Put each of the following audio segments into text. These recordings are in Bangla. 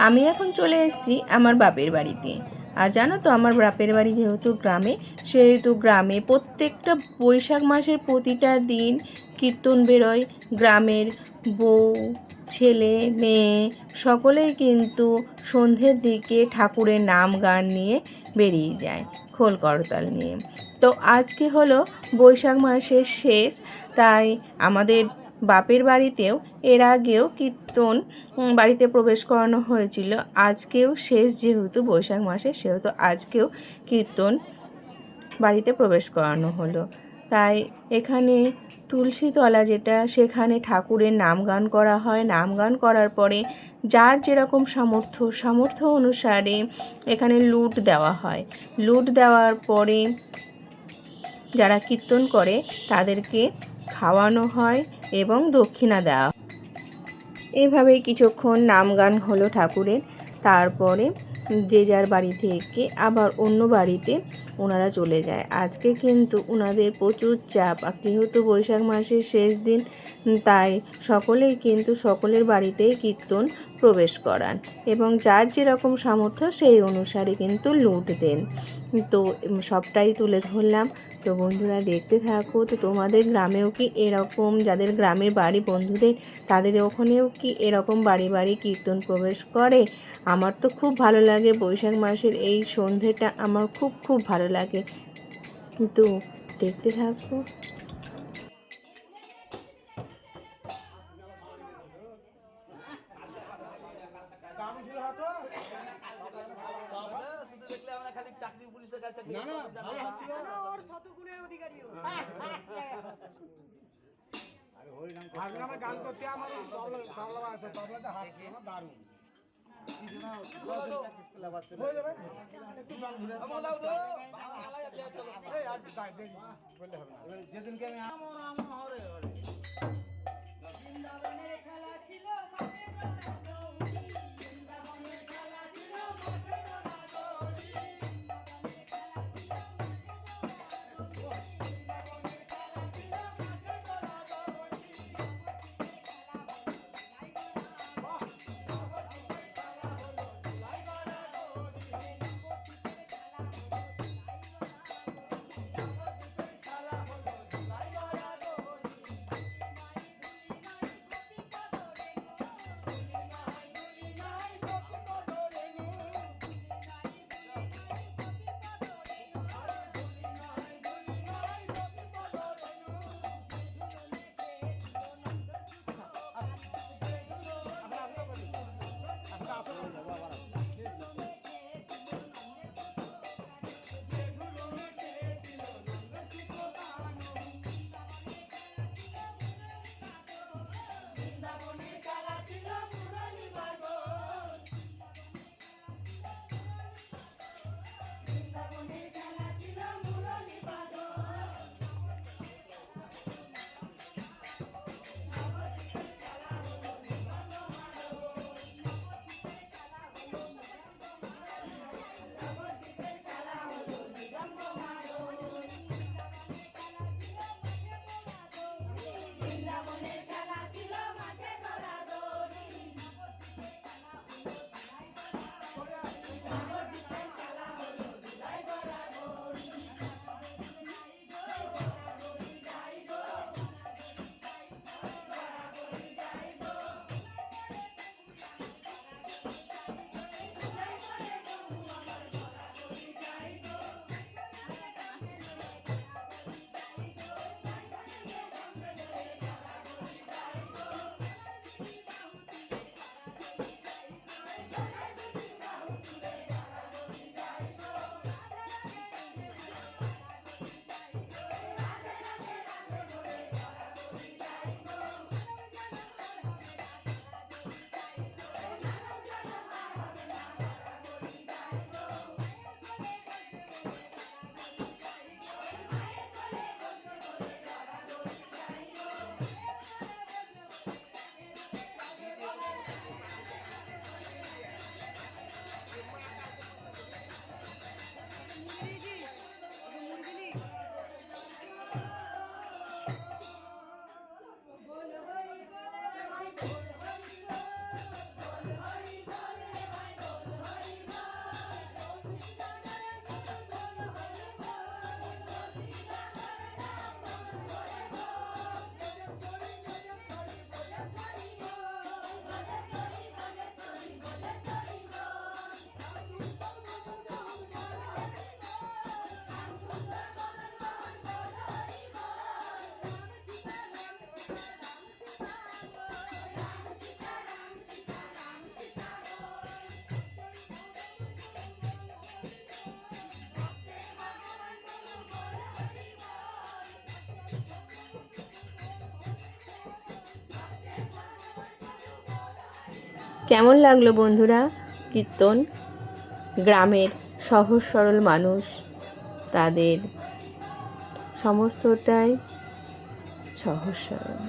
আমি এখন চলে এসেছি আমার বাপের বাড়িতে। আর জানো তো, আমার বাপের বাড়ি যেহেতু গ্রামে, সেহেতু গ্রামে প্রত্যেকটা বৈশাখ মাসের প্রতিটা দিন কীর্তন বেরোয়। গ্রামের বউ, ছেলে, মেয়ে সকলেই কিন্তু সন্ধ্যের দিকে ঠাকুরের নাম গান নিয়ে বেরিয়ে যায়, খোল করতাল নিয়ে। তো আজকে হলো বৈশাখ মাসের শেষ, তাই আমাদের বাপের বাড়িতেও এর আগেও কীর্তন বাড়িতে প্রবেশ করানো হয়েছিল। আজকেও শেষ, যেহেতু বৈশাখ মাসে, সেহেতু আজকেও কীর্তন বাড়িতে প্রবেশ করানো হলো। তাই এখানে তুলসীতলা যেটা, সেখানে ঠাকুরের নাম গান করা হয়। নাম গান করার পরে যার যেরকম সামর্থ্য অনুসারে এখানে লুট দেওয়া হয়। লুট দেওয়ার পরে যারা কীর্তন করে তাদেরকে খাওয়ানো হয় এবং দক্ষিণা দেওয়া হয়। এভাবেই কিছুক্ষণ নাম গান হলো ঠাকুরের। তারপরে যে যার বাড়ি থেকে আবার অন্য বাড়িতে ওনারা চলে যায়। আজকে কিন্তু ওনাদের প্রচুর চাপ, যেহেতু বৈশাখ মাসের শেষ দিন, তাই সকলেই কিন্তু সকলের বাড়িতেই কীর্তন প্রবেশ করান এবং যার যেরকম সামর্থ্য সেই অনুসারে কিন্তু লুট দেন। তো সবটাই তুলে ধরলাম। তো বন্ধুরা দেখতে থাকো। তো তোমাদের গ্রামেও কি এরকম, যাদের গ্রামের বাড়ি বন্ধুদের, তাদের ওখানেও কি এরকম বাড়ি বাড়ি কীর্তন প্রবেশ করে? আমার তো খুব ভালো লাগে, বৈশাখ মাসের এই সন্ধেটা আমার খুব খুব ভালো লাগে। তো দেখতে থাকো। গান করতে আমার আছে, দারুণ যেদিনকে কেমন লাগলো বন্ধুরা কীর্তন? গ্রামের সহজ সরল মানুষ, তাদের সমস্তটাই সহজ সরল।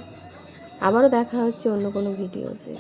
আবারও দেখা হচ্ছে অন্য কোনো ভিডিওতে।